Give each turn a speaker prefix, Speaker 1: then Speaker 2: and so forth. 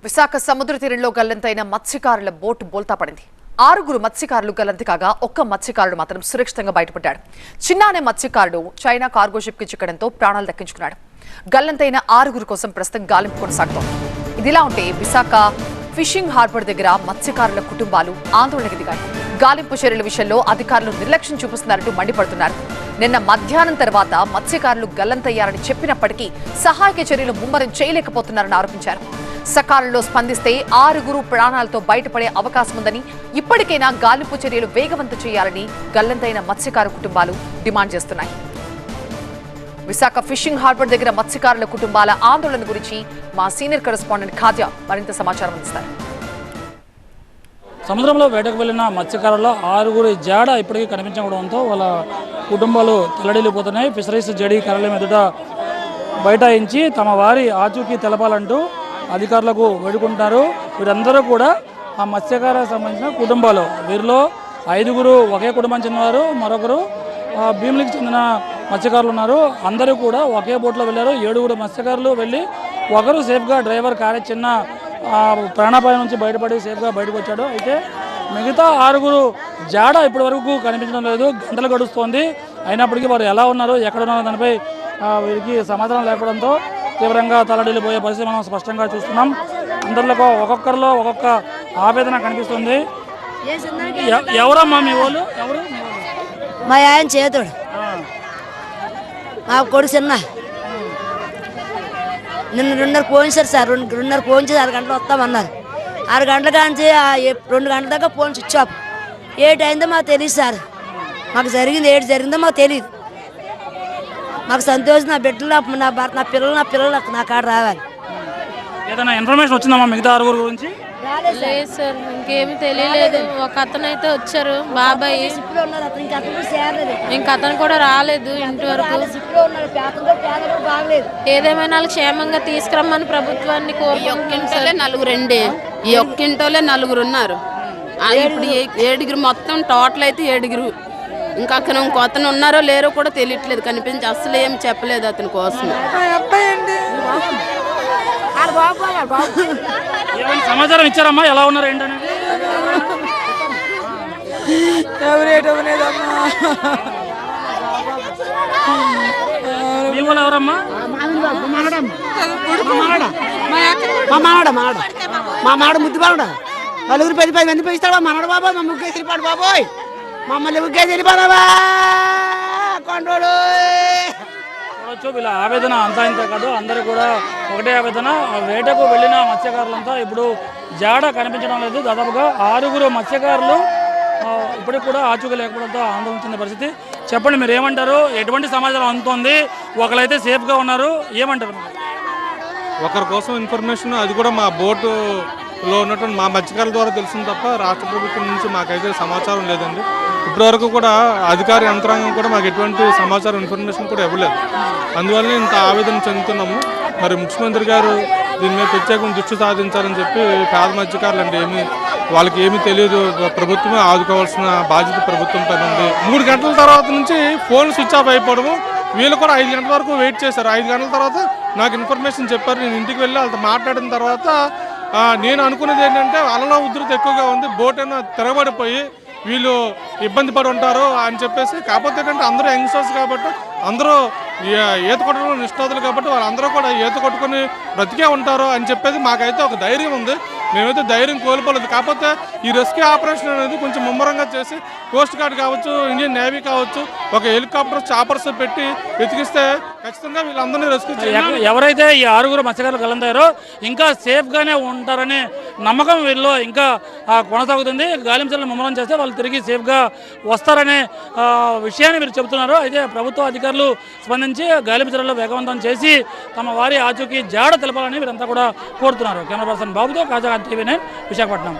Speaker 1: విశాఖ సముద్ర తీరంలో గల్లంతైన మత్స్యకారుల బోటు బోల్తా పడింది. 6 మత్స్యకారులు గల్లంతి కాగా ఒక్క మత్స్యకారుడు మాత్రం సురక్షితంగా బయటపడ్డాడు. చిన్న అనే మత్స్యకారుడు చైనా కార్గో షిప్ కి చిక్కడంతో ప్రాణాలు దక్కించుకున్నాడు. గల్లంతైన 6 కోసం ప్రస్తుతం గాలింపు కొనసాగుతోంది. ఇదిలా ఉంటే విశాఖ ఫిషింగ్ హార్బర్ దగ్గర మత్స్యకారుల కుటుంబాలు ఆందోళనకు దిగాయి. గాలింపు చర్యల విషయంలో అధికారులు నిర్లక్ష్యం చూపిస్తున్నారంటూ మండిపడుతున్నారు. నిన్న మధ్యాహ్నం తర్వాత మత్స్యకారులు గల్లంతయ్యారని చెప్పినప్పటికీ సహాయక చర్యలు ముమ్మరం చేయలేకపోతున్నారని ఆరోపించారు. సకాలంలో స్పందిస్తే 6 ప్రాణాలతో బయటపడే అవకాశం ఉందని, ఇప్పటికైనా గాలింపు చర్యలు వేగవంతం చేయాలని గల్లంతైన మత్స్యకారు కుటుంబాలు డిమాండ్ చేస్తున్నాయి. విశాఖ ఫిషింగ్ హార్బర్ దగ్గర మత్స్యకారుల కుటుంబాల ఆందోళన గురించి మా సీనియర్ కరెస్పాండెంట్ ఖాద్యా మరింత సమాచారం అందిస్తారు.
Speaker 2: సముద్రంలో వేటకు వెళ్లిన మత్స్యకారుల్లో 6 జాడ ఇప్పటికీ కనిపించకపోవడంతో వాళ్ళ కుటుంబాలు తల్లడిల్లిపోతున్నాయి. ఫిషరీస్ జేడీ కార్యాలయం ఎదుట బైఠాయించి తమ వారి ఆచూకీ తెలపాలంటూ అధికారులకు వేడుకుంటున్నారు. వీరందరూ కూడా ఆ మత్స్యకారులకు సంబంధించిన కుటుంబాలు. వీరిలో 5 ఒకే కుటుంబం చెందినవారు, మరొకరు భీములకి చెందిన మత్స్యకారులు ఉన్నారు. అందరూ కూడా ఒకే బోట్లో వెళ్ళారు. 7 మత్స్యకారులు వెళ్ళి ఒకరు సేఫ్గా డ్రైవర్ కారే చిన్న ప్రాణాపాయం నుంచి బయటపడి సేఫ్గా బయటకు వచ్చాడు. అయితే మిగతా 6 జాడ ఇప్పటి వరకు కనిపించడం లేదు. గంటలు గడుస్తోంది. అయినప్పటికీ వారు ఎలా ఉన్నారు, ఎక్కడ ఉన్నారో దానిపై వీరికి సమాధానం లేకపోవడంతో తీవ్రంగా తలడిల్లిపోయే పరిస్థితి మనం స్పష్టంగా చూస్తున్నాం. అందరిలో ఒక్కొక్కరిలో ఒక్కొక్క ఆవేదన కనిపిస్తుంది. ఎవరమ్మా మీ వాళ్ళు? ఎవరు?
Speaker 3: మా ఆయన చేతుడు, మా కొడుకు చిన్న. నిన్న 2:30 ఫోన్ చేశారు సార్. 2:30 ఫోన్ చేసి 6 గంటలు వస్తామన్నారు. 6 గంటల కాంచి 2 గంటల దాకా ఫోన్ స్విచ్ ఆఫ్. ఏటి అయిందో మాకు తెలియదు సార్. మాకు జరిగింది ఏటి జరిగిందో మాకు తెలియదు. మాకు సంతోషం. నా బిడ్డలు, నా భర్త, నా పిల్లలు నా కాడ రావాలి.
Speaker 2: ఏదైనా ఇన్ఫర్మేషన్ వచ్చిందమ్మా మిగతా 6 గురించి?
Speaker 4: లేదు సార్, ఇంకేమి తెలియలేదు. ఒక అతను అయితే వచ్చారు, బాబాయ్. ఇంక అతను కూడా రాలేదు ఇంటి వరకు. ఏదేమైనా క్షేమంగా తీసుకురమ్మని ప్రభుత్వాన్ని
Speaker 5: కోరుకుంటే. 4 ఈ ఒక్కింటోలే 4 ఉన్నారు. ఇప్పుడు 7 మొత్తం టోటల్ అయితే 7. ఇంకా అక్కడ ఇంకో అతను ఉన్నారో లేరో కూడా తెలియట్లేదు. కనిపించి అసలు ఏం చెప్పలేదు అతని కోసం.
Speaker 2: సమాచారం ఇచ్చారమ్మా ఎలా ఉన్నారు ఏంటనేది? మీ వాళ్ళు ఎవరమ్మా?
Speaker 3: మా మాడ ముద్దు బాగుండా 4-10 మంది పెంచుతాడు. మనడు బాబాయ్, మా ముగ్గే తిరిపాడు బాబోయ్, మమ్మల్ని ముగ్గే తిరిపాడవా కొండోడు.
Speaker 2: వీళ్ళ ఆవేదన అంతా ఇంత కాదు, అందరూ కూడా ఒకటే ఆవేదన. వేటకు వెళ్ళిన మత్స్యకారులంతా ఇప్పుడు జాడ కనిపించడం లేదు. దాదాపుగా 6 మత్స్యకారులు ఇప్పటికి కూడా ఆచూకీ లేకపోవడంతో ఆందోళన చెందే పరిస్థితి. చెప్పండి, మీరు ఏమంటారు? ఎటువంటి సమాచారం అందుతోంది? ఒకరైతే సేఫ్గా ఉన్నారు, ఏమంటారు?
Speaker 6: ఒకరి కోసం ఇన్ఫర్మేషన్, అది కూడా మా బోటులో ఉన్నటువంటి మా మత్స్యకారుల ద్వారా తెలిసింది తప్ప రాష్ట్ర ప్రభుత్వం నుంచి మాకైతే సమాచారం లేదండి. ఇప్పటివరకు కూడా అధికార యంత్రాంగం కూడా మాకు ఎటువంటి సమాచారం ఇన్ఫర్మేషన్ కూడా ఇవ్వలేదు. అందువల్ల ఇంత ఆవేదన చెందుతున్నాము. మరి ముఖ్యమంత్రి గారు దీని మీద ప్రత్యేకంగా దృష్టి సాధించాలని చెప్పి పేద మత్స్యకారులు అంటే వాళ్ళకి ఏమీ తెలియదు. ప్రభుత్వమే ఆదుకోవాల్సిన బాధ్యత ప్రభుత్వం పైన ఉంది. 3 గంటల తర్వాత నుంచి ఫోన్ స్విచ్ ఆఫ్ అయిపోవడము. వీళ్ళు కూడా 5 గంటల వరకు వెయిట్ చేశారు. 5 గంటల తర్వాత నాకు ఇన్ఫర్మేషన్ చెప్పారు. నేను ఇంటికి వెళ్ళి వాళ్ళతో మాట్లాడిన తర్వాత నేను అనుకున్నది ఏంటంటే అలలో ఉధృతి ఎక్కువగా ఉంది, బోట్ ఏమో తిరగబడిపోయి వీళ్ళు ఇబ్బంది పడి ఉంటారు అని చెప్పేసి. కాకపోతే ఏంటంటే అందరూ యంగ్స్టర్స్ కాబట్టి, అందరూ ఈత కొట్టడంలో నిష్ణాతులు కాబట్టి వాళ్ళందరూ కూడా ఈత కొట్టుకుని బ్రతికే ఉంటారు అని చెప్పేసి మాకైతే ఒక ధైర్యం ఉంది. మేమైతే ధైర్యం కోల్పోలేదు. కాకపోతే ఈ రెస్క్యూ ఆపరేషన్ అనేది కొంచెం ముమ్మరంగా చేసి కోస్ట్ గార్డ్ కావచ్చు, ఇండియన్ నేవీ కావచ్చు, ఒక హెలికాప్టర్ చాపర్స్ పెట్టి వెతికిస్తే ఖచ్చితంగా వీళ్ళందరినీ రెస్క్యూ చేయాలి.
Speaker 2: ఎవరైతే ఈ 6 మత్స్యకారులు గల్లంతారో ఇంకా సేఫ్గానే ఉంటారనే నమ్మకం వీళ్ళు ఇంకా కొనసాగుతుంది. గాలింపు చర్యలు ముమ్మరం చేస్తే వాళ్ళు తిరిగి సేఫ్గా వస్తారనే విషయాన్ని మీరు చెబుతున్నారు. అయితే ప్రభుత్వ అధికారులు స్పందించి గాలింపు చర్యలు వేగవంతం చేసి తమ వారి ఆచూకీ జాడ తెలపాలని వీరంతా కూడా కోరుతున్నారు. కెమెరా పర్సన్ బాబుతో కాజా TV9 విశాఖపట్నం.